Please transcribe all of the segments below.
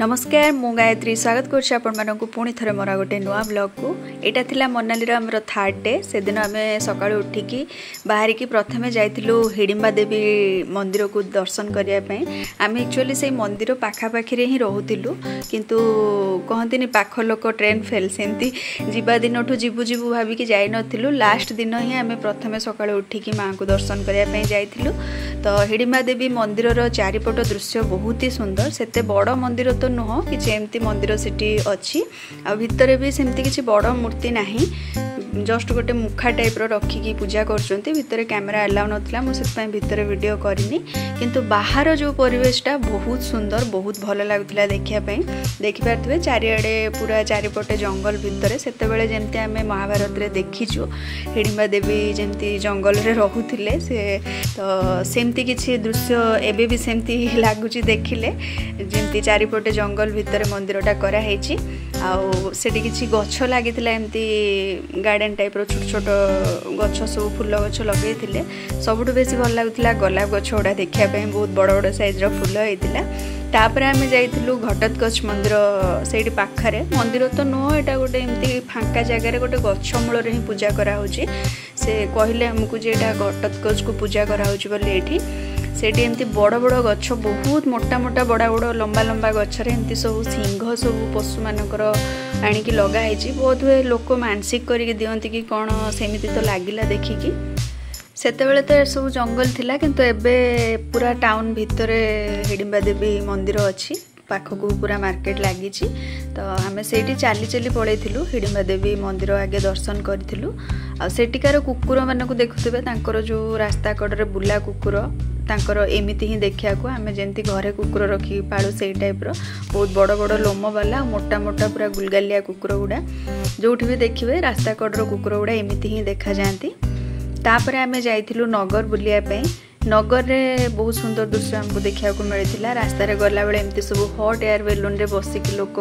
नमस्कार मु गायत्री स्वागत करूँ पुणी थे मोर गोटे नुआ ब्लॉग को यहाँ थिला मनाली आमर थर्ड डे से दिन आम सका उठिकी बाहर की प्रथमे जाइलु हिडिंबा देवी मंदिर को दर्शन करने आम एक्चुअली से मंदिर पाखापाखि ही रोलु किंतु कहती पाख लोक ट्रेन फेल सेमती जीवा दिन जीवु जीवु भाविक जाई नथिलु लास्ट दिन ही आम प्रथमे सका उठिकी माँ को दर्शन करने जाइलु। तो हिडिंबा देवी मंदिर चारिपट दृश्य बहुत ही सुंदर सेते बड़ मंदिर तो नुह कि एमती मंदिर सिटी अच्छी आ भितर भी सेमती किसी बड़ मूर्ति नहीं जस्ट गोटे मुखा टाइप रखिकी पूजा करछंती भितर कैमरा अलाउ नथिला मुझे भितर वीडियो करनी किंतु बाहर जो परिवेशटा बहुत सुंदर बहुत भल लगुला देखापी देखिपारे चारिआडे पूरा चारिपटे जंगल भितर सेतेबेले जेमती आम महाभारत रे देखीचु हिडिंबा देवी जेमती जंगल रे रहुथिले से तो सेमती किसी दृश्य एबे भी सेमती लगुच देखिले जेमती चारिपटे जंगल भितर मंदिरटा कराई आउ सेठी किसी गछ लागिथिला एमती गार्डन टाइप छोट छोट गछ सब फूल गछ लगे सबुठ बेसी भल लगुला गोलाप गछ गुड़ा देखापी बहुत बड़ बड़ साइज फूल होता तापर आम जाइलु घटोत्कच मंदिर से पाखरे मंदिर तो नुह एटा गोटे एमती फांका जगार गोटे गछ मूल ही पूजा कराऊँगी से कहले आमको जे घटोत्कच को पूजा कराऊँगी बोली एठी सेठी एमती बड़ बड़ गछ बहुत मोटा मोटा बड़ा बड़ लंबा लंबा गछरे एमती सब सिंह सब पशु मानकर आनिकी लगाई बहुत हुए लोक मानसिक करके दियंती कि कौन सेमिति तो लगिला देखिकी सेतेबेले तो सब जंगल थिला किंतु एबे पूरा टाउन भितर हिडिंबा देवी मंदिर अच्छी पाखक पूरा मार्केट लगी तो आम से चली चली पलैलु हिडिंबा देवी मंदिर आगे दर्शन करूँ आटिकार कुकुर मानक देखुवे तांकर जो रास्ता कड़े बुला कुकुर तांकर एमिति ही देखा आम जमी घरे कुकुर रखी पालू से टाइप बहुत बड़ बड़ लोम वाला मोटा मोटा पूरा गुलगालिया कुकुर गुड़ा जो भी देखिए रास्ता कड़र कुकुर गुड़ा एमिति ही देखा जाती तापर आम जाइलु नगर बुलियापी नगर रे बहुत सुंदर दृश्य हमको देखा मिलता रास्तार गला बेले एमती सब हॉट एयर बेलून रे बसिकी लोक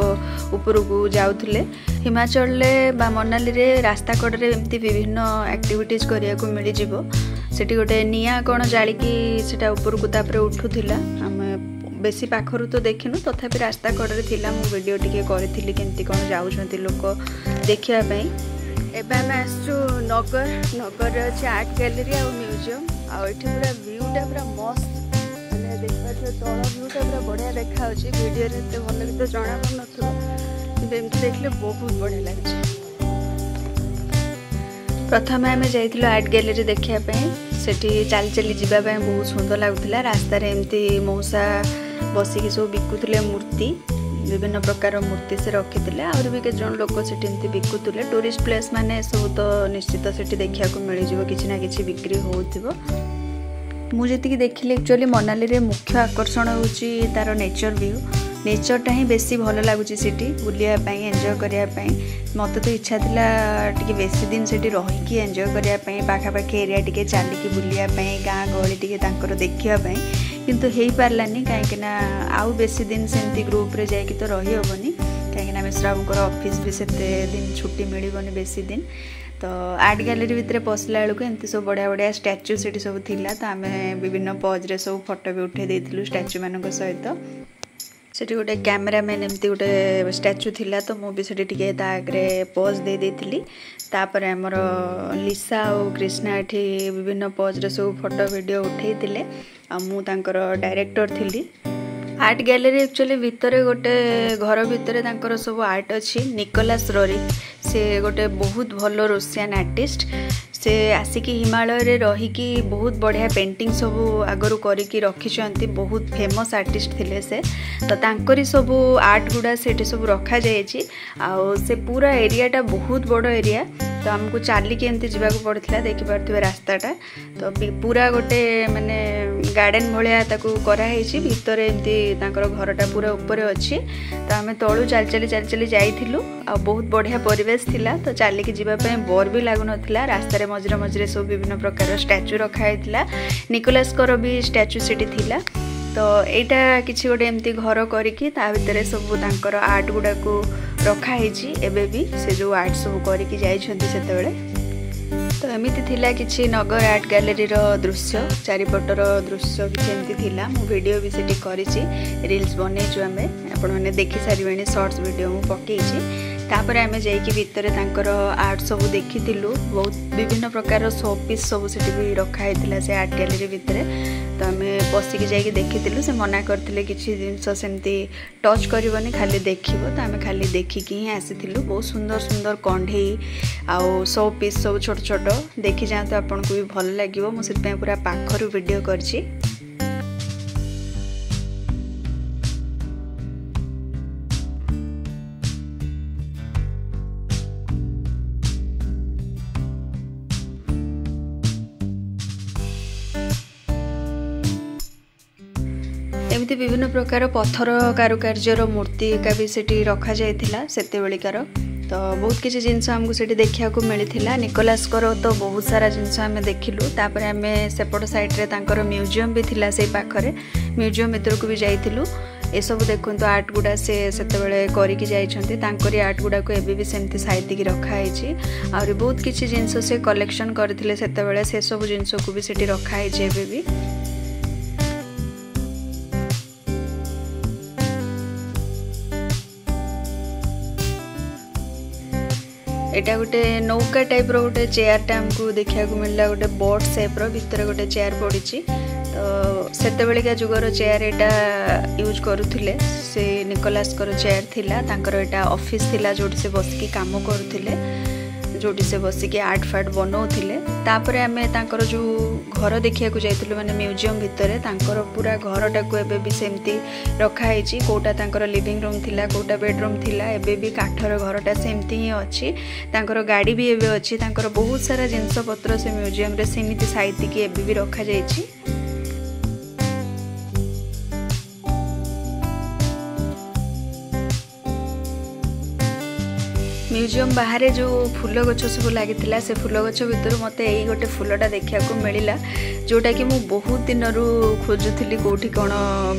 ऊपर को जाऊले हिमाचल बा मनाली रे रास्ता कड़े एमती विभिन्न एक्टिविटीज करिया को मिल जिवो सेठी गोटे निया कौन जालिकी सेटा ऊपर को तापर उठुथिला आम बेसी पाखरु तो देखिनु तथापि रास्ता कड़े थिला मु वीडियो टिके करिथिली केमती कौन जाउछंती लोक देखिया पई एबे हम आसछु नगर नगर अच्छे आर्ट गैलरी आ म्यूजियम आठी पूरा व्यूटा पूरा मस्त मैंने देखा तल व्यूटा पूरा बढ़िया देखा वीडियो एत भल भी तो जना पड़न कि देखले बहुत बढ़िया लगे। प्रथम आम जाइलु आर्ट गैलरी देखापी सेठी चली चली जावाई बहुत सुंदर लगुला रास्तार एमती मौसा बसिकी सब बिकुले मूर्ति विभिन्न प्रकार मूर्ति से रखी आहुरी भी कई जन लोक से बिकुले टूरिस्ट प्लेस माने सब तो निश्चित से देखा मिल जाव कि ना कि बिक्री हो मुझे देखिले एक्चुअली मनाली रे मुख्य आकर्षण होची तार नेचर व्यू नेचरटा ही बेसी भल लगुच बुलियापाई एंजॉय करने मत तो इच्छा थिला टिके बेसी दिन से रहीकि एंजॉय करने पाखापाखि एरिया टिके चलिकी बुलियापाई गाँ गहली टिके तांकर देखापी किंतु हो पारानी कहीं आउ बेसी दिन सेमती ग्रुप रे जाइकी तो रही हेबनी कहीं मिश्राबूर ऑफिस भी से दिन छुट्टी मिलबनी बेसी दिन तो आर्ट गैलरी भितर पशला बेलू एमती सब बढ़िया बढ़िया स्टैच्यू से सब थिला तो आम विभिन्न पज रे सब फोटो भी उठे देइथिलु स्टैच्यू मानक सहित सेठी गोटे कैमरामैन एमती गोटे स्टैच्यू थिला तो मुझे से टिके आगे पज दे देइथिली तापर आमर लिसा और कृष्णा एठी विभिन्न पज रे सब फोटो वीडियो उठेइथिले आ मु तांकर डायरेक्टर थिली आर्ट गैलरी एक्चुअली भितर गोटे घर भितर तांकर सब आर्ट अच्छी निकोलास रोरी से गोटे बहुत भल रोसियान आर्टिस्ट से आसिकी हिमालय रे रहीकि बहुत बढ़िया पेंटिंग सब आगरू करिकी रखिछंती बहुत फेमस आर्टिस्ट थिले से तो तांकरी सब आर्ट गुड़ा सेठी सब रखा जायछि आ से पूरा एरियाटा बहुत बड़ एरिया तो आमको चलिकी एमती जावाक पड़ता देखिपे रास्ताटा तो पूरा गोटे माने गार्डन भाया कराई भितर एमती घरटा पूरा ऊपर अच्छी तो आम तलू चली चली जाइलु आ बहुत बढ़िया परिवेश थिला तो चलिकी जावाई बोर भी लगुन रास्तार मझे मझे सब विभिन्न प्रकार स्टैच्यू रखाई निकोलास भी स्टैच्यू सेठी थिला तो यहाँ किसी गोटे एमती घर करिकी ता भितर सब तांकर आर्ट गुड़ा को रखाई एबे भी से जो आर्ट सब करिकी जाइछंती सेतेबेले तो एमती थिला किछि नगर आर्ट गैलरी रो दृश्य चारिपटर दृश्य किछि एमती थिला मु वीडियो भी सेठी करिछि रील्स बनेइछु आमे आपण माने देखि सारिबेनी शॉर्ट्स वीडियो मु पकेइछि तापर आमे जाइकी भितरे तांकर आर्ट सब देखिथिलु बहुत विभिन्न प्रकार शो पीस सब सेठी भी रखा हैतिला से आर्ट गैलरी भितरे तो आमे बसिकी जाइकी देखिथिलु से मना करथिले किछि जिंस सेमती टच करबनी खाली देखिबो तो आमे खाली देखिकी ही आसीथिलु बहुत सुंदर सुंदर कंढेई आउ शो पीस सब छोट छोट देखि जात आपन को भी भल लागिवो मु सिर पे पूरा पाखरु वीडियो करछि एमती विभिन्न प्रकार पत्थर कारुकार्यर मूर्ति का भी सेठी रखा जाइथिला सेते बेलिकार तो बहुत किसी जिनस हमको सेठी देखिया को मिलिथिला निकोलास करो तो बहुत सारा जिनस हमें देखिलु तापर हमें सेपट साइड रे तांकर म्यूजियम भी थिला से पाखरे म्यूजियम भीतर को भी जाइथिलु ए सब देखुन तो आर्ट गुडा से सेते बेले करी की जाइछंती तांकरी आर्ट गुडा को एबे भी सेमती साइती की रखा हैछि और बहुत किसी जिनस से कलेक्शन करथिले सेते बेले से सब जिनस को भी सेठी रखा हैछि एबे भी एटा गोटे नौका टाइप रो गोटे चेयर टा हमको देखिया को मिलला गोटे बोट शेप रो भीतर गोटे चेयर पड़ीची तो सेते बेलिका जुगर चेयर एटा यूज करूथिले से निकोलास कर चेयर थिला तांकर एटा ऑफिस थिला जोटी से बसिकी काम करूथिले जोटी से बसिकी आर्ट फार्ट बनौथिले तापरे हमें तांकर जो घर देखिया को जाइथिलु माने म्यूजियम भितरे तांकर पूरा घरटा को एबे भी सेमती रखा हैछि कोटा तांकर लिविंग रूम थिला कोटा बेडरूम थिला एबे भी काठर घरटा सेमती ही अछि तांकर गाड़ी भी एबे अछि तांकर बहुत सारा जिंस पत्र से म्यूजियम रे सेमिति साहित्य की एबे भी रखा जाइछि म्यूजियम बाहर जो फूल गछ सब लगी से फूल गछ भितर मत यही गोटे फूलटा देखा मिलला जोटा कि मु बहुत दिन खोजुली कौटी कौन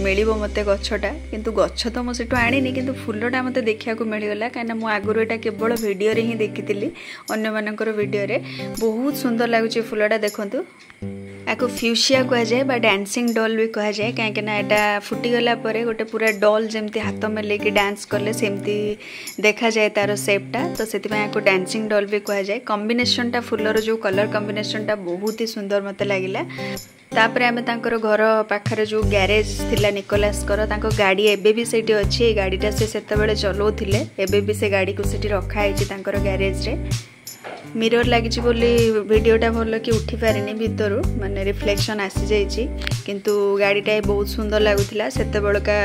मिल मत गछटा किंतु गछ तो मुझे आनी कि फूलटा मत देखा मिलगला कहीं आगुरी यहाँ केवल वीडियो रे ही देखी अन्य मानकर वीडियो रे बहुत सुंदर लगुच फूलटा देखु आपको फ्यूशिया कह जाए बा डांसिंग डॉल भी कह जाए कहीं यहाँ फुटीगला गोटे पूरा डॉल जमती हाथ में लेके डांस कले सेमती देखा जाए तार सेपटा तो से डांसिंग डॉल भी कह जाए कॉम्बिनेशन टा फूलर जो कलर कॉम्बिनेशन टा बहुत ही सुंदर मत लगिला तापर आमे तांकर घर पाखरे जो गैरेज थिला निकोलास कर तांको गाड़ी एबे भी सेठी अछि गाड़ीटा से सेते बेले चलौथिले एबे भी से गाड़ी को सेठी रखा हैछि तांकर गैरेज रे मिरर लगी बोली वीडियोटा भल कि उठी पारिनी भितर माने रिफ्लेक्शन आसी जाइछि किंतु गाड़ीटा बहुत सुंदर लगुथिला सेते बेलका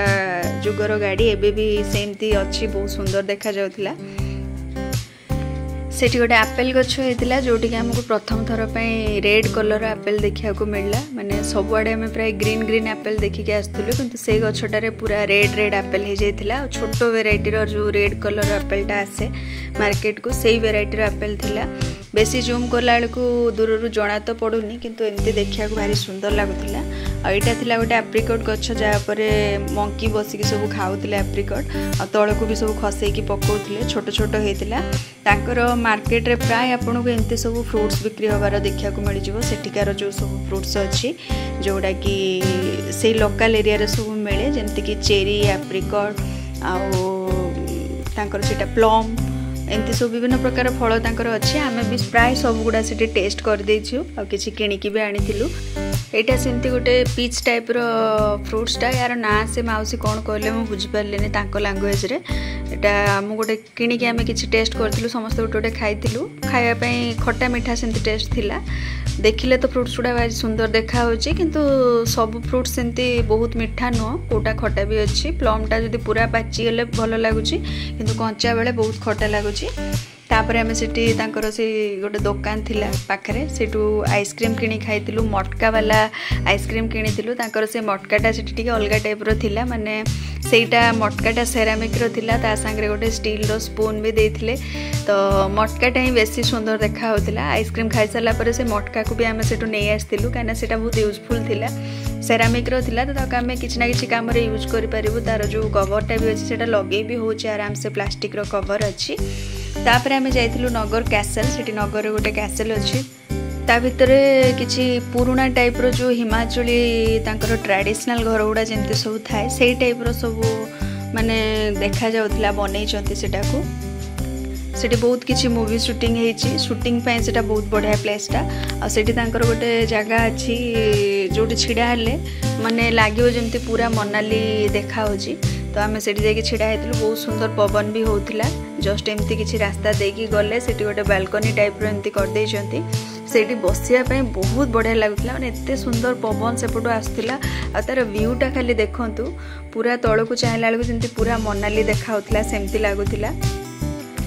जुगर गाड़ी एबे भी सेमती अछि बहुत सुंदर देखा जाउथिला सेठी गोटे आपेल गछ होइतिला जोटी कि हमको प्रथम थर पई रेड कलर आपेल देखिया को मिलला माने सब आडे हम प्राय ग्रीन ग्रीन आपेल देखि के आस्तुले किंतु से गछटारे पूरा रेड रेड आपेल हे जाइतिला छोटो वेराइटी रो जो रेड कलर आपेलटा आसे मार्केट को सेही वेराइटी रो आपेल थिला बेसी जूम करला को दूर जना तो पड़ुनी किंतु एमती देखिया को भारी सुंदर लागुतिला आ एटा थिला गोटे एप्रिकॉट गछ जा परे मंकी बसिकी सब खाउतिले एप्रिकॉट आ तळ को भी सब खसै की पकाउतिले छोट छोट हेतिला ताकर मार्केट रे प्राय आपन को एमती सब फ्रूट्स बिक्री होबार देखिया को मिल जिवो सेठिकार जो सब फ्रूट्स अछि जोडा कि से लोकल एरिया रे सब मिले जेमति कि चेरी एप्रिकॉट आ ताकर सेटा प्लम एमती सब विभिन्न प्रकार फल तांकर अच्छे आमे भी प्राय सब गुड़ा से टेस्ट कर देछु आ किछि किनिकी भी आनिथिलु एटा सेमती गोटे पीच टाइप रो फ्रूट्सटा यार ना से माउसी कौन कहले मु बुझी पारलेनी तांको लैंग्वेज रे एटा हम गोटे किनिकी आमे किछि टेस्ट करथिलु समस्त गोटे गोटे खाइथिलु खाया पई खट्टा मीठा सेमती टेस्ट थिला देखिले तो फ्रूट्स गुड़ा भारी सुंदर देखा होची किंतु सब फ्रूट्स सेमती बहुत मीठा नुह कोटा खट्टा भी अच्छी प्लमटा जदि पूरा पाची गले भल लागुची किंतु कंचा बेले बहुत खट्टा लागुची तापर आमे सेठी तांकर से गोटे दुकान थिला पाखरे सेठू आइसक्रीम किनी खाइतिलु मटका वाला आइसक्रीम किनीतिलु तांकर से मटकाटा सेठी टिके अलगा टाइप रो थिला माने सेटा मटकाटा सेरामिक रो थिला ता संगे गोटे स्टील रो स्पून भी देथिले तो मटकाटा ही बेसी सुंदर देखा होतिला आइसक्रीम खाइ साला परे से मटका को भी आमे सेठू नै आस्तिलु काना सेटा बहुत यूजफुल थिला सेरामिक रो थिला तो ताका आमे किछ ना किछ काम रे यूज करि परिबु तार जो कवरटा भी अछि सेटा लगे भी होछि आराम से प्लास्टिक रो कवर अछि तापर आमे जाइथिलु नगर कैसल सेठी नगर रे गोटे कैसल अछि ता भितर किसी पुराना टाइप रो जो हिमाचली तांकर ट्रेडिशनल घर गुड़ा जमती सब थाए से टाइप रो सब माने देखा जाउथला बनैचंती सेटा को सेठी बहुत किसी मूवी शूटिंग होती शूटिंग पे सेटा बहुत बढ़िया प्लेसटा आ सेठी तांकर गोटे जगह अच्छी जोटी छिड़ा हेले माने लागियो जेमती पूरा मनाली देखा होची तो आम से छिड़ा होती बहुत सुंदर पवन भी होता जस्ट एमती किसी रास्ता देकी गले से गोटे बालकनी टाइप एमती करदे सेठी बसिया बहुत बढ़िया लगुला मैंने एत सुंदर पवन सेपटू आसला आ तार व्यूटा खाली देखु पूरा तौक चाहला बेलू जमी पूरा मनाली देखा सेमती लगुला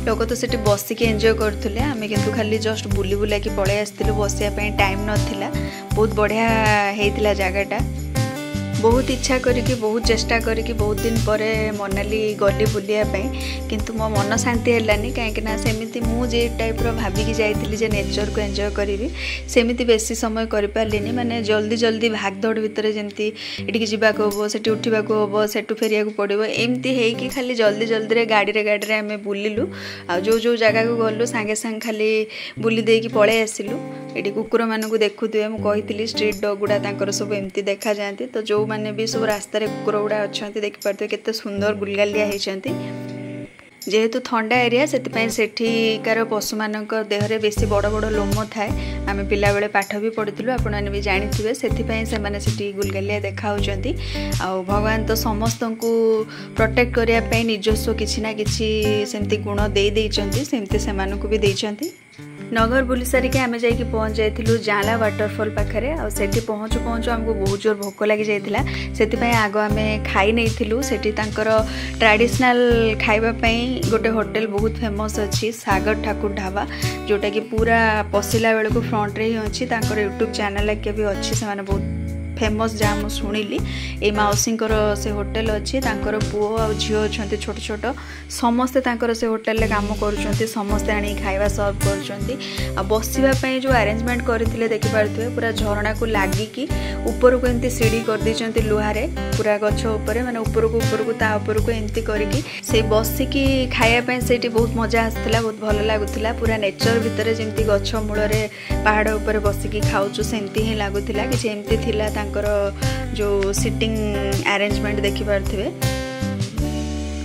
लोक तो सेठी बसिकी एंजॉय करते आम किंतु खाली जस्ट बुली बुला कि पलि आसलु बसिया टाइम नाला बहुत बढ़िया होता जगहटा बहुत इच्छा करिकी बहुत चेष्टा करिकी बहुत दिन पर मनाली गली बुलियापाई किंतु मो मन शांति हेलानी कहीं सेमिति मु जे टाइप रो भाबिकी जाइतिली जे नेचर को एंजॉय करिवि सेमिति बेसी समय करि पारलिनी माने जल्दी जल्दी भागदौड़ भितर जेमती एटिकी जिबाको होबो सेठी उठिबाको होबो सेठु फेरिया को पड़िबो एमती हेकी खाली जल्दी जल्दी रे गाड़ी आमे बुलिलु आ जो जगह को गलु सांगे सांग खाली बुली देकी पळे आसिलु एटी कुकुर मानकु देखुथिबे मु कहितिली स्ट्रीट डॉग गुडा तांकर सब एमती देखा जांती तो जो माने भी सब रास्ता रे कुकुर गुडा अछंती देखि पारते केते सुंदर गुलगालिया हेचंती जेहेतु ठंडा एरिया सेतिपई सेठीकार पशु मानक देहरे बेसी बड़ बड़ लोम थाए आम पिला बेले पाठ भी पढ़िथिलु आपण माने भी जानिथिबे सेतिपई से माने सेठी गुलगालिया देखा होचंती आ भगवान तो समस्त को प्रोटेक्ट करिया पई निजस्व किछि ना किछि सेमती गुण देई देइचंती सेमती से मानकु भी देइचंती नगर बुली सारिके आमे जाइके पहुँच जाइथिलु जाला वाटरफॉल पाखरे आ सेठी पहुँचु पहुँचु हमको बहुत जोर भोक लगी जाइथिला सेतिपई आगो आमे खाई नैथिलु सेठी तांकर ट्रेडिशनल खाइबा पई गोटे होटल बहुत फेमस अछि सागर ठाकुर ढाबा जोटा कि पूरा पसिला बेलको फ्रंट रे ही अछि तांकर यूट्यूब चैनल के भी अछि से माने बहुत फेमस जहाँ मुझे शुणिली ये मौसींकर से होटेल अच्छी तांकर पुओ आ झील अच्छा छोट छोट समस्ते तांकर से होटेल रे काम करुँच समस्ते आनी खाଇବା सर्व कर बसवाई जो अरेंजमेंट करते देखिपे पूरा झरणा को लगिकी ऊपर को एमती सीढ़ी कर देते लुहारे पूरा गछ उपर माने ऊपर को ता ऊपर को एमती करके से बसिकी खायापी से बहुत मजा आसला बहुत भल लगुला पूरा नेचर भितर जमी गछ मूल पहाड़ उपर बसिकी खाऊँ सेमती ही लगुला कि एमती थिला तांकर जो सिटिंग अरेंजमेंट देखि पारथिबे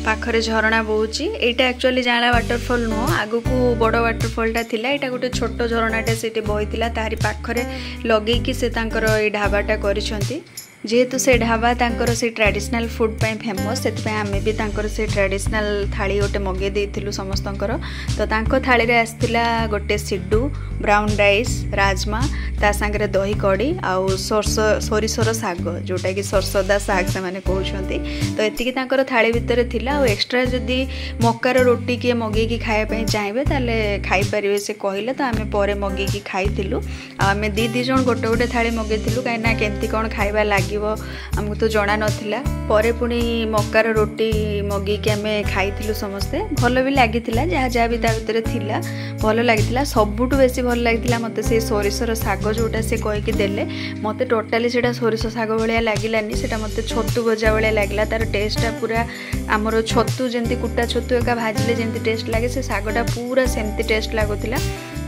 पाखरे झरणा बहुची एटा एक्चुअली जाला वाटरफॉल नुह आगु को बड़ वाटरफॉलटा थिला एटा गोटे छोट झरणाटा सेठी बहिथिला तारी पाखरे लगेकी से तांकर ए ढाबाटा करिसंती जेहेतु से ढाबा तांकर से ट्रेडिशनल फूड पे फेमस से आमे भी तांकर से ट्रेडिशनल थाली गोटे मगे देइथिलु समस्तंकर तो तांको थाली रे आस्थिला गोटे सिड्डू ब्राउन राइस राजमा ता संगे दही कड़ी आउ सोरिसर साग जोटा कि सरसदा साग से माने कहउछंती तो एतिकी तांकर थाली भितर थिला आ एक्स्ट्रा जदी मक्कार रोटी के मगे की खाया पे चाहिबे ताले खाई परिबे से कहिले तो आमे परे मगे की खाइथिलु आमे दी जण गोटे गोटे थाली मगेथिलु काई ना केमती कोन खाइबा आमको तो जना नथिला परे पुणी मक्कार रोटी मगेकी आम खाइथिलु समस्ते भल भी लगी जहाँ जहाँ भी ता भितर थिला भल लगी सबुठु बेसी भल लगी मते से सोरिसर साग जोटा से कहीकि देले मते टोटाली सेटा सोरिस साग भाया लगिलानी सेटा मते छतु भजा भाया लगिला तार टेस्टा पूरा आमर छतु जमती कुटा छतु एका भाजिले जमती टेस्ट लगे से सागटा पूरा सेमती टेस्ट लगुला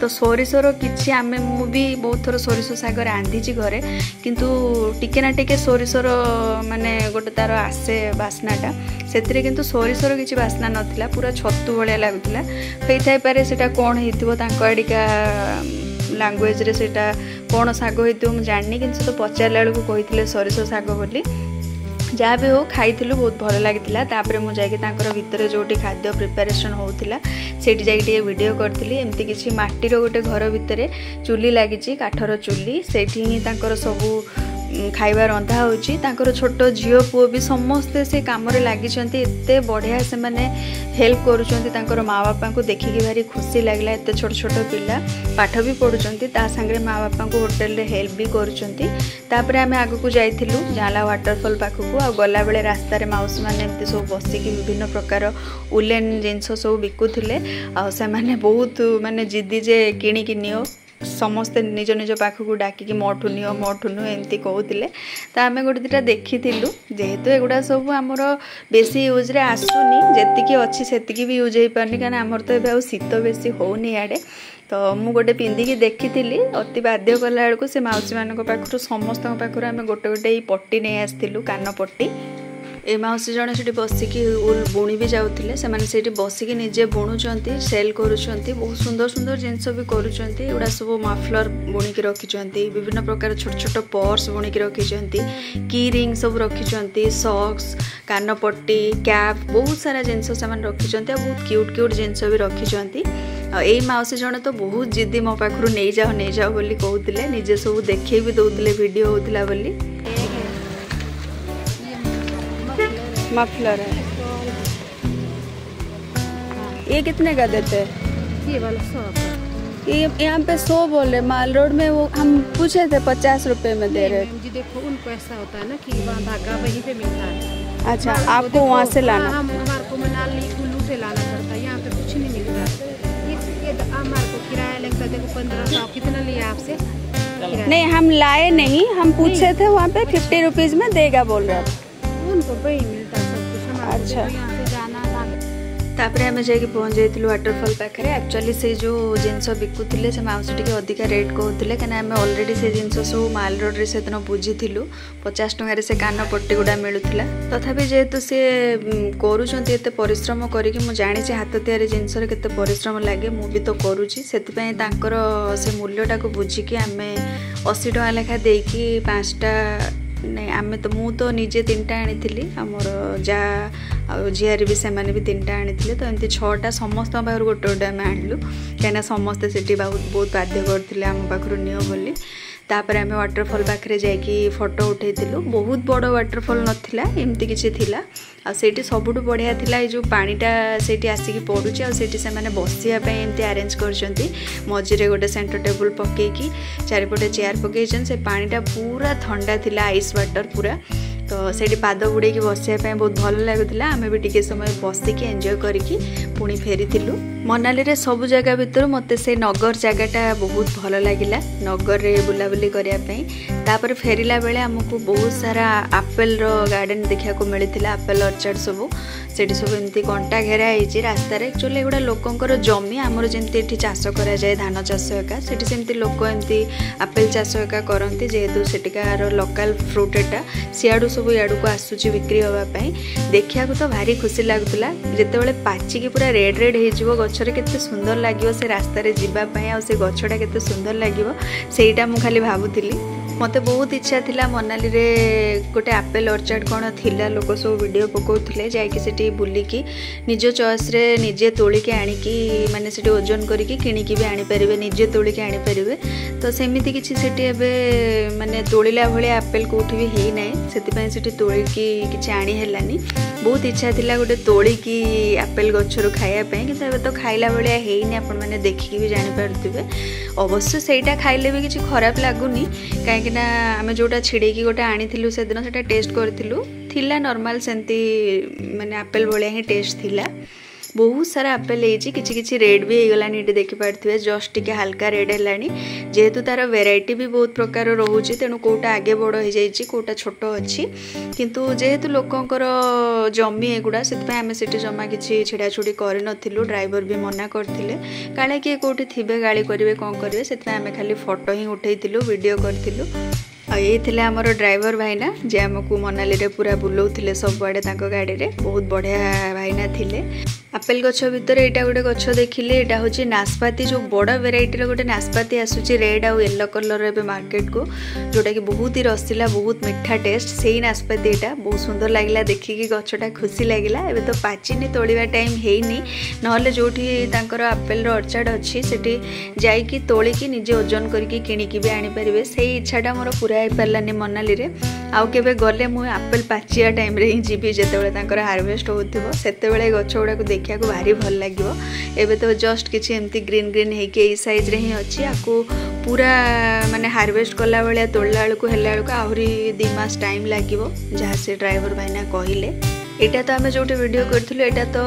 तो सोरिसर किछि आमे मु भी बहुत थर सोरिस साग रांधिची घरे किंतु टिके ना टिके सोरिसर माने गोटे तार आसे बास्नाटा सेतिरे किंतु सोरिसर किछि बास्ना नथिला पूरा छतु भलिया लागुथिला हेइथाय पारे सेटा कोन हेतिबो तांको आडिका लैंग्वेज रे सेटा कोन साग हेतिबो मु जाननी किंतु तो पचारला बेलको कहिथिले सोरिस साग बोली जहाँ भी हो खाइलु बहुत भल लगी तापर मुझे भितर जो खाद्य प्रिपेरेसन होता से वीडियो करी एमती किसी माटीर गोटे घर भितर चुली लगी काठर चुली से सबू खाइबा रंधा होची तांकर छोट झियो पुओ भी समस्ते से काम रे लागी एते बढ़िया से माने हेल्प करूचंती तांकर माँ बापा को देखिकी भारी खुशी लागला एते छोट छोट पिला पाठ भी पढ़ुचंती ता संगे माँ बापा को होटल रे हेल्प भी करूचंती तापर आमे आगु को जाइथिलु जाला वाटरफॉल पाखु आ गला बेले रास्ता रे माउस माने एमती सब बसिकी विभिन्न प्रकार उलेन जिंस सब बिकुथिले आ से माने बहुत माने जिद्दी जे किणी कि नियो समस्ते निज निज पाखक डाकिकी मोठू नियो एमती कहते तो आम गोटे दुटा देखी जेहेतु एगुड़ा सब आमर बेसी यूज रे आसुनी जेतिकी अच्छी सेतिकी भी यूज हो पारनी कारण आमर तो ये शीत बेसी होनी आड़े तो मु गोटे पिंधिकी देखी अति बाध्य कला बेलू से मौसी मान पाखर समस्त पाखर आम गोटे गोटे पट्टी नहीं आसलु कान पट्टी ए मौसी जड़े से बसिकी उल बुणी भी जाऊे से बसिकी निजे बुणुंट सेल करुँच बहुत सुंदर सुंदर जिनस भी करुँच एगुड़ा सब मफलर बुणिकी रखिंट विभिन्न प्रकार छोट छोट पर्स बुणिकी रखिंट की रिंग सब रखिंट सॉक्स कान पट्टी कैप बहुत सारा जिनस से रखिंट बहुत क्यूट क्यूट जिनस भी रखिंट यही मौसी जड़े तो बहुत जिद्दी मो पाखु नहीं जाओ बोली कहते निजे सब देखे भी दौले वीडियो होता बोली मफलर है ये कितने का देते हैं? ये वाला 100 का। ये यहाँ पे 100 बोल रहे माल रोड में वो हम पूछे थे 50 रुपए में दे रहे जी देखो उनको ऐसा होता है ना कि वहाँ धागा वहीं पे मिलता है। अच्छा आपको वहाँ से लाना? हम हमारे को मनाली कुल्लू से लाना पड़ता है यहाँ पे कुछ नहीं मिलता। ये हमारे को किराया लगता है देखो 1500 कितना लिया आपसे? नहीं हम लाए नहीं हम पूछे थे वहाँ पे 50 रुपीज में देगा बोल रहे उनको वही मिलता है सब कुछ हमारे अच्छा यहाँ से जाना तापर आम जाकि पहुँच जाइलु वाटरफॉल पाखे एक्चुअली से जो जिनस बिकुले से मौसी टी अधिका रेट कहते कहीं आम अलरेडी से जिनस सब माल रोड रे से दिन बुझी 50 टकर से कान पट्टी गुड़ा मिलूला तथापि जेहेतु सी करुँच परिश्रम करके जानी हाथ तैयारी जिनस केते परिश्रम लगे मु भी तो करुँची से मूल्यटा को बुझिकी आम 80 टका लेखा देकी 5टा नहीं आम तो मु तो निजे 3टा आनी आमर जा झीआरी भी से भी 3टा आनी तो एमती 6टा समस्त पाखर गोटे गोटे आम आणलु कहीं समस्ते से बहुत बाध्य करते आम पाखर नियो बोली तापर आम वाटरफॉल पाखे जाकि फोटो उठेलु बहुत बड़ वाटरफॉल नाला एमती किसी थिला आ सेठी सबुठु बढ़िया थिला ए जो पानीटा सेठी आसिकी पड़ुची आ सेठी से माने बसिया एमती अरेंज करछंती मझिरे गोटे सेंटर टेबल पकेकी चारिपटे चेयर पकेछन से पानीटा पूरा ठंडा थिला आइस वाटर पूरा तो सेठी पाद बुड़े की बसिया बहुत भल लगुला आम भी टिके समय बसिकी एंजॉय करके पुणी फेरी मनाली रे सब जगह भितर मते से नगर जगहटा बहुत भल लगिला नगर रे बुलाबुली करने तापर फेरिला बेले आमको बहुत सारा आपेल रो गार्डन देखा को मिलता आपेल अर्चार्ड सब सेठी सब एमती कंटा घेरा होती रास्तार एक्चुअली एगुड़ा लोकंर जमी आमर जमी चाष करा जाए धान चाष एका सेठी सेमती लोक एमती आपेल चाष एका करती जेहेतु सेठिकार लोकल फ्रूट एटा सियाड़ू सब याड़ू को आसूची बिक्री होगापाई देखा तो भारी खुशी लगुला जिते पाचिकी पूरा रेड रेड हो गचरे केते सुंदर लगे से रास्तार जावाई आ से गछटा केते सुंदर लगे सेटा मु खाली भावुली मत बहुत इच्छा थिला मनाली रे गोटे आपेल अर्चार्ड कौन थिला लोक सब वीडियो पकाउथिले जाइकी सेठी बुलिकी निज चॉइस रे निजे तोलिकी आनिकी माने सेठी ओजन करिकी किनिकी भी आनी परिबे निजे तोलिकी आनी परिबे तो सेमिति किछि सेठी एबे माने तोलिला भले आपेल कोठी भी हेई नै सेति पय सेठी तोलिकी किछि आनी हेलानी बहुत इच्छा थिला गोटे तोलिकी आपेल गछरु खाइया पय कि एबे तो खाइला भले हेई नै आपण माने देखिकी भी जानि पारथिबे अवश्य सेटा खाइले भी किछि खराब लागुनी काहे ना आम जोटा छिड़े गोटे आनी से दिन से टेस्ट करूँ थिला नॉर्मल सेमती माने आपेल भाया ही टेस्ट थिला बहुत सारा आपेल किछि रेड भी हो गलानी देखि पारथिबे जस्ट टिके हल्का रेड हेलानी जेहेतु तार वेराइटी भी बहुत प्रकार रोचे तेणु कोटा आगे बड़ हो जाइए कोटा छोट अच्छी किंतु जेहेतु लोकंकर जमी एगुड़ा से आम से जमा कि छिड़ा छुड़ी कर नथिलु ड्राइवर भी मना करथिले काले किए कोठी थिबे गाड़ी करेंगे कौन करेंगे से आम खाली फोटो ही उठेइलु वीडियो करथिलु ये थे आमर ड्राइवर भाईना जे आमको मनाली रे पूरा बुलाऊले सब आड़े गाड़ी रे बहुत बढ़िया भाईना थिले आपेल गछ भितर यहाँ गोटे गछ देखिले यहाँ हूँ नाशपाती जो बड़ वेराइटीर गोटे नाशपाती आसूची रेड आउ येलो कलर ए मार्केट को जोटा कि बहुत ही रसिला बहुत मिठा टेस्ट से ही नाशपाती यहाँ बहुत सुंदर लगिला देखिकी गछटा खुशी लगिला एबे तो पाचिनी तोलिबा टाइम हेइनी नहले जोठी तांकर आपेल अर्चार्ड अच्छी सेठी जाइकी तोलिकी निजे ओजन करके किणिकी भी आनी परिबे से इच्छाटा मोर पूरा हो पारानी मनाली रे आउ केबे गले मु आपेल पाचिया टाइम रे ही जीवी जेतेबेले तांकर हार्वेस्ट होथिबो सेतेबेले गछ गुडा को देखा को भारी भल लगे एबे तो जस्ट किछि एमती ग्रीन ग्रीन हेके ए साइज रे ही अच्छी आपको पूरा माने हार्वेस्ट कला बेले तोड़ला बेलू हेला बेलू आहरी 2 मास टाइम लगे जहाँ से ड्राइवर भाईना कहले एटा तो आमे जोटे वीडियो करथिलु एटा तो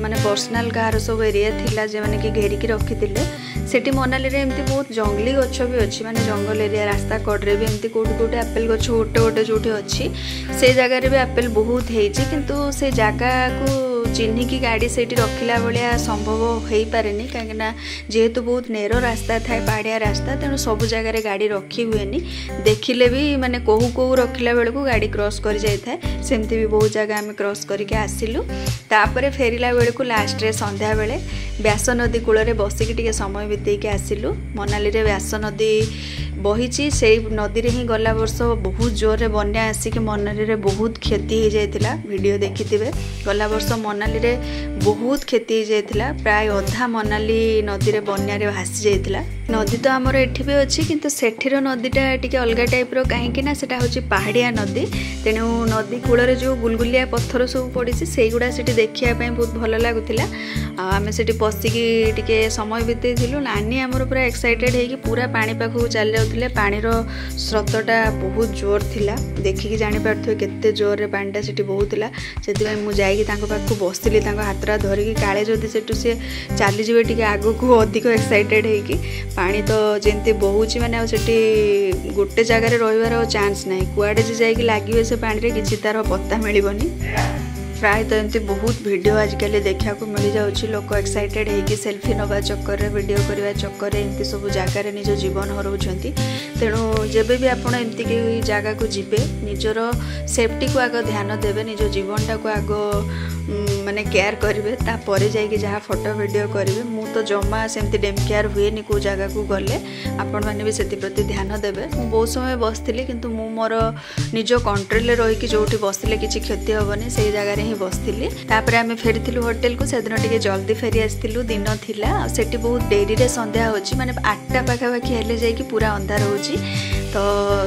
माने पर्सनल कार सब एरिया थिला जे माने कि घेरी की रखिथिले सेठी मनाली रे एमती बहुत जंगली गछ भी अछि माने जंगल एरिया रास्ता कड रे भी एमती कोट कोट एप्पल गछ गोटे गोटे जोटे अछि से जगह रे भी एप्पल बहुत हेछि किंतु से जगह को चिन्ह की गाड़ी से रखिला भाया संभव हो पारे कहीं जेहेतु बहुत नेरो रास्ता थाए पहाड़िया रास्ता तेणु सब जगह गाड़ी रखी हुए देखिले भी माने कहू कहू रखिला बेलू गाड़ी क्रॉस कर जाए सेमती भी बहुत जगह आम क्रॉस करके आसिलु तापर फेरिला बेलू लास्ट रे संध्या बेले व्यास नदी कूल रे बसिकी टिके समय बितेकी आसिलु मनाली रे व्यास नदी बही से नदी रे ही गला वर्ष बहुत जोर रे बन्या आसिक मनाली रे बहुत क्षति हो जाइतिला वीडियो देखिथिबे गला वर्ष मनाली रे बहुत क्षति हो जाइतिला प्राय अधा मनाली नदी रे बन्या रे भासी जाइतिला नदी तो आमर एठी भी अछि किंतु सेठीर नदीटा टिके अलगा टाइप रो काहे कि ना सेटा होछि पहाड़िया नदी तेणु नदी कूल रे जो गुलगुलिया पत्थर सब पड़ी से गुड़ा सेठी देखिया पई बहुत भल लागुतिला आमे सेठी पसिकी टिके समय बितेइथिलु नानी हमर पूरा एक्साइटेड हेकी पूरा पानी पाखु चल जाउथिले पानीर स्रोतटा बहुत जोर थिला देखिकी जानि पारथो केते जोर रे पानीटा सेठी बहुतिला सेति मु जाईकी तांको पाखु बसतिली तांको हातरा धरिकी काळे जदी सेठु से चाली जिवे टिके आगो को अधिक एक्साइटेड हेकी पानी तो जेंते बहुची माने सेठी गोटे जगह रे रहिबार चांस नाही कुआडे जे जाईकी लागिवे से पानी रे किछि तार पत्ता मिलिबनी प्राय तो एमती बहुत वीडियो आजिकल देखा मिल जाऊँगी लोक एक्साइटेड होगी सेल्फी नवा चक्कर रे वीडियो करवा चक्कर एमती सब जगार निज जीवन हराउछंती तेणु जेबे भी आपण एमती के जगह को जिबे निजर सेफ्टी को आग ध्यान देवे निज जीवनटा को आग माने केयर करेंगे तापर जाइए जहाँ फोटो वीडियो करेंगे मु तो जमा सेमती डेम केयर हुए को जगह को गले आपण मैंने भी से प्रति ध्यान देवे मु बहुत समय बसती किंतु मु मोर निज कंट्रोल रहीकि जो बसले किसी क्षति हेनी से जगह ही बसती तापर आम फेरी होटेल को सेदिन टिके जल्दी फेरी आसलु दिन थिला सेठी बहुत डेरी रे संध्या होची माने 8टा पाखापाखि हेले जाइए पूरा अंधार होची तो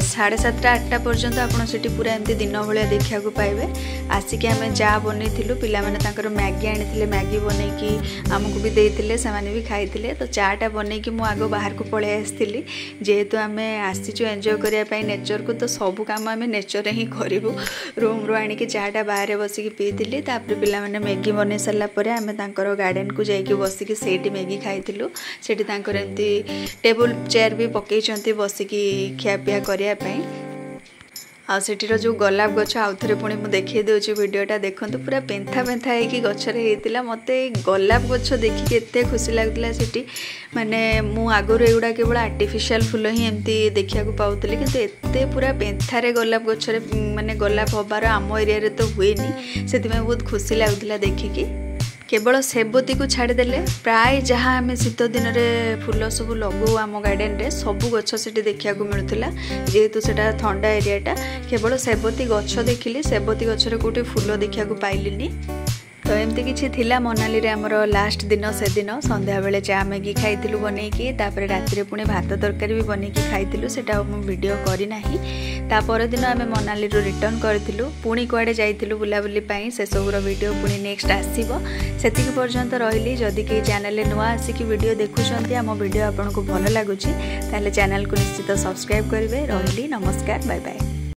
7:30 8टा पर्यंत आपड़ सेठी पूरा एमती दिन भाया देखा पाइबे आसिकी आम चा बनईलु पिला माने तांकर मैगी आनी मैगी बनईकी आमको भी देते से भी खाई तो चाटा बनईकी मु आग बाहर को पलि आसती जेहेतु आम आसीचु एंजॉय करने नेचर को तो सब काम आम नेचर ही करूँ रूम रू आणिकी चाटा बाहर बसिकी पीती तापर पिला माने मैगी बन सारापर आम तांकर गार्डन को जाइए बसिकी सेठी मैगी खाइलु सेठी तांकर एमती टेबल चेयर भी पकई बसिकी खियापिया करने आठर जो गोलाप गछ आउ थे पुणी मुझे देखी दूसरी वीडियोटा देखूँ पूरा पेंथा पेंथा होगी गचरे होता मत गोलाप गछ देखिए एत खुशी लगुला से माने मु आगुरी एगुड़ा केवल आर्टिफिशियल फुल ही एमती देखा पाऊली कि एत पूरा पेंथारे गोलाप गचरे माने गोलाप हबार आम एरिया रे तो हुए से बहुत खुशी लगुला देखिकी केवल सेबती को छाड़देले प्राय जहाँ आम शीत दिन में फूल सब लगू आम गार्डन रे सबू गछ से देखा मिलूला जेहेतु से ठंडा एरियाटा केवल सेबती गछ देखिली सेबती गचर कौटे फूल देखा पाइलिनी तो एमती किसी थिला मनाली रे हमर लास्ट दिन से दिन संध्या बेले चा मैगी खाइलु बनईकी तापर राति पुणी भात तरकारी भी बनईकी खाइलु सेटा मु वीडियो करना तापर दिन आम मनाली रू रिटर्न करूँ पुणी कुआडे जाइलु बुलाबुली से सबूर वीडियो पुणी नेक्स्ट आसो से पर्यंत रही जदि कहीं चैनल नुआ आसिक वीडियो देखुं आम वीडियो आपको भल लगुच चैनल को निश्चित सब्सक्राइब करेंगे रही नमस्कार बाय बाय।